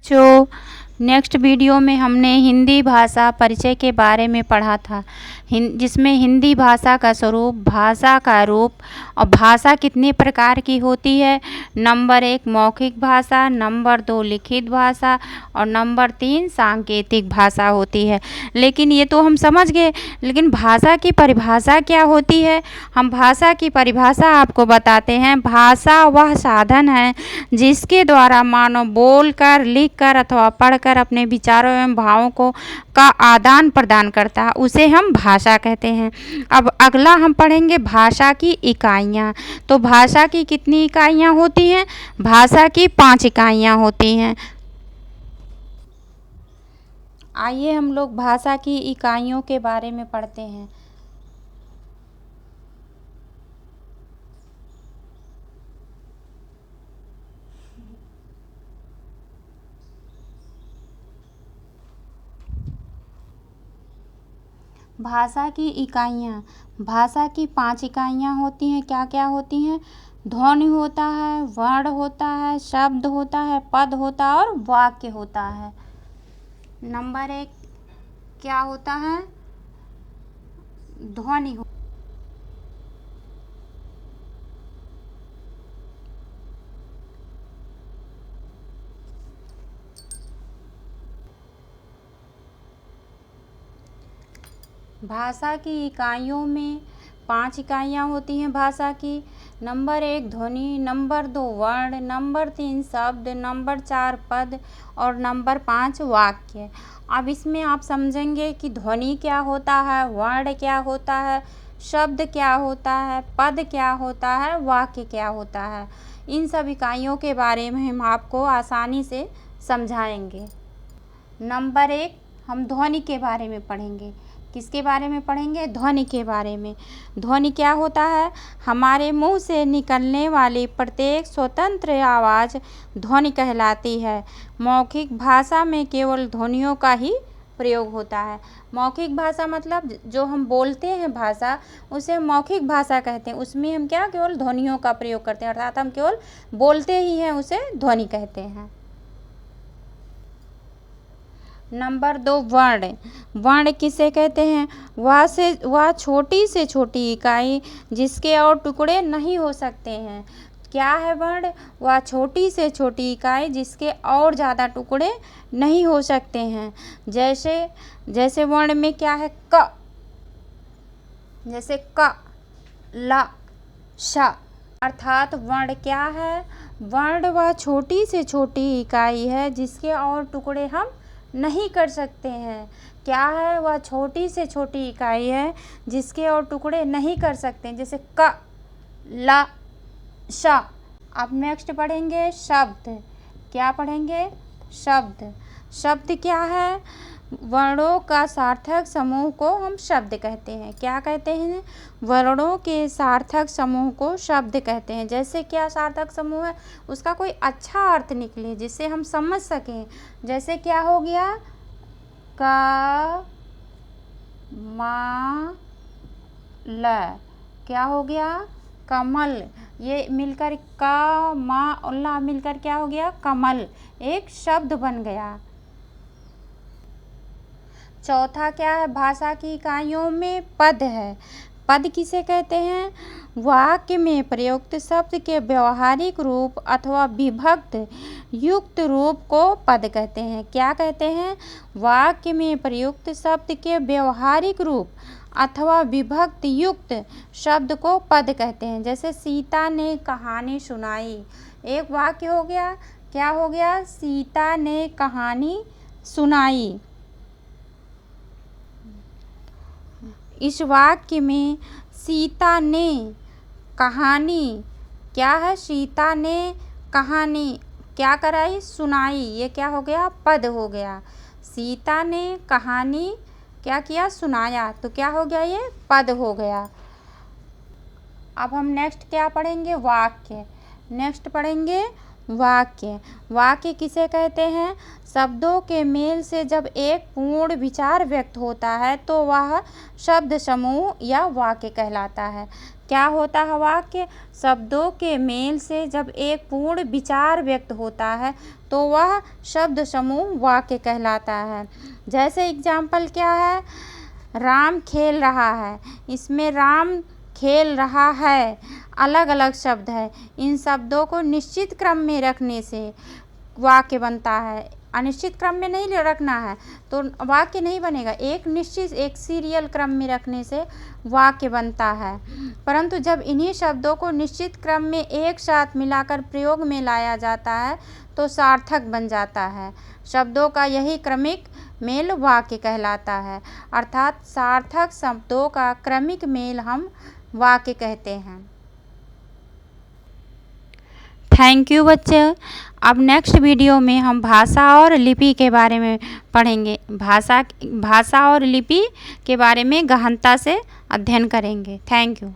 जो next video में हमने हिंदी भाषा परिचय के बारे में पढ़ा था, जिसमें हिंदी भाषा का स्वरूप, भाषा का रूप और भाषा कितने प्रकार की होती है। नंबर 1 मौखिक भाषा, नंबर 2 लिखित भाषा और नंबर 3 सांकेतिक भाषा होती है। लेकिन ये तो हम समझ गए, लेकिन भाषा की परिभाषा क्या होती है। हम भाषा की परिभाषा आपको बताते हैं। भाषा वह साधन है जिसके द्वारा मानव बोलकर, लिखकर अथवा पढ़कर अपने विचारों एवं भावों का आदान प्रदान करता है, उसे हम भाषा कहते हैं। अब अगला हम पढ़ेंगे भाषा की इकाइयाँ। तो भाषा की कितनी इकाइयाँ होती हैं? भाषा की 5 इकाइयाँ होती हैं। आइए हम लोग भाषा की इकाइयों के बारे में पढ़ते हैं। भाषा की इकाइयाँ, भाषा की 5 इकाइयाँ होती हैं। क्या क्या होती हैं? ध्वनि होता है, वर्ण होता है, शब्द होता है, पद होता है और वाक्य होता है। नंबर 1 क्या होता है? ध्वनि। भाषा की इकाइयों में 5 इकाइयाँ होती हैं भाषा की। नंबर 1 ध्वनि, नंबर 2 वर्ण, नंबर 3 शब्द, नंबर 4 पद और नंबर 5 वाक्य। अब इसमें आप समझेंगे कि ध्वनि क्या होता है, वर्ण क्या होता है, शब्द क्या होता है, पद क्या होता है, वाक्य क्या होता है। इन सब इकाइयों के बारे में हम आपको आसानी से समझाएंगे। नंबर 1 हम ध्वनि के बारे में पढ़ेंगे। किसके बारे में पढ़ेंगे? ध्वनि के बारे में। ध्वनि क्या होता है? हमारे मुंह से निकलने वाली प्रत्येक स्वतंत्र आवाज़ ध्वनि कहलाती है। मौखिक भाषा में केवल ध्वनियों का ही प्रयोग होता है। मौखिक भाषा मतलब जो हम बोलते हैं भाषा, उसे हम मौखिक भाषा कहते हैं। उसमें हम क्या केवल ध्वनियों का प्रयोग करते हैं, अर्थात हम केवल बोलते ही हैं, उसे ध्वनि कहते हैं। नंबर 2 वर्ण। वर्ण किसे कहते हैं? वह छोटी से छोटी इकाई जिसके और टुकड़े नहीं हो सकते हैं। क्या है वर्ण? वह छोटी से छोटी इकाई जिसके और ज़्यादा टुकड़े नहीं हो सकते हैं। जैसे वर्ण में क्या है? क, जैसे क, ल, श। अर्थात वर्ण क्या है? वर्ण वह छोटी से छोटी इकाई है जिसके और टुकड़े हम नहीं कर सकते हैं। क्या है? वह छोटी से छोटी इकाई है जिसके और टुकड़े नहीं कर सकते हैं। जैसे क, ल, श। अब नेक्स्ट पढ़ेंगे शब्द। क्या पढ़ेंगे? शब्द। शब्द क्या है? वर्णों का सार्थक समूह को हम शब्द कहते हैं। क्या कहते हैं? वर्णों के सार्थक समूह को शब्द कहते हैं। जैसे क्या सार्थक समूह है? उसका कोई अच्छा अर्थ निकले जिससे हम समझ सकें। जैसे क्या हो गया? क, म, ल। क्या हो गया? कमल। ये मिलकर क, म और ल मिलकर क्या हो गया? कमल। एक शब्द बन गया। चौथा क्या है? भाषा की इकाइयों में पद है। पद किसे कहते हैं? वाक्य में प्रयुक्त शब्द के व्यवहारिक रूप अथवा विभक्त युक्त रूप को पद कहते हैं। क्या कहते हैं? वाक्य में प्रयुक्त शब्द के व्यवहारिक रूप अथवा विभक्त युक्त शब्द को पद कहते हैं। जैसे सीता ने कहानी सुनाई, एक वाक्य हो गया। क्या हो गया? सीता ने कहानी सुनाई। इस वाक्य में सीता ने कहानी क्या है? सीता ने कहानी क्या कराई? सुनाई। ये क्या हो गया? पद हो गया। सीता ने कहानी क्या किया? सुनाया। तो क्या हो गया? ये पद हो गया। अब हम नेक्स्ट क्या पढ़ेंगे? वाक्य। नेक्स्ट पढ़ेंगे वाक्य। वाक्य किसे कहते हैं? शब्दों के मेल से जब एक पूर्ण विचार व्यक्त होता है तो वह शब्द समूह या वाक्य कहलाता है। क्या होता है वाक्य? शब्दों के मेल से जब एक पूर्ण विचार व्यक्त होता है तो वह शब्द समूह वाक्य कहलाता है। जैसे एग्जाम्पल क्या है? राम खेल रहा है। इसमें राम खेल रहा है अलग अलग शब्द है। इन शब्दों को निश्चित क्रम में रखने से वाक्य बनता है। अनिश्चित क्रम में नहीं रखना है तो वाक्य नहीं बनेगा। एक निश्चित एक सीरियल क्रम में रखने से वाक्य बनता है। परंतु जब इन्हीं शब्दों को निश्चित क्रम में एक साथ मिलाकर प्रयोग में लाया जाता है तो सार्थक बन जाता है। शब्दों का यही क्रमिक मेल वाक्य कहलाता है। अर्थात सार्थक शब्दों का क्रमिक मेल हम वाक्य कहते हैं। थैंक यू बच्चे। अब नेक्स्ट वीडियो में हम भाषा और लिपि के बारे में पढ़ेंगे। भाषा और लिपि के बारे में गहनता से अध्ययन करेंगे। Thank you.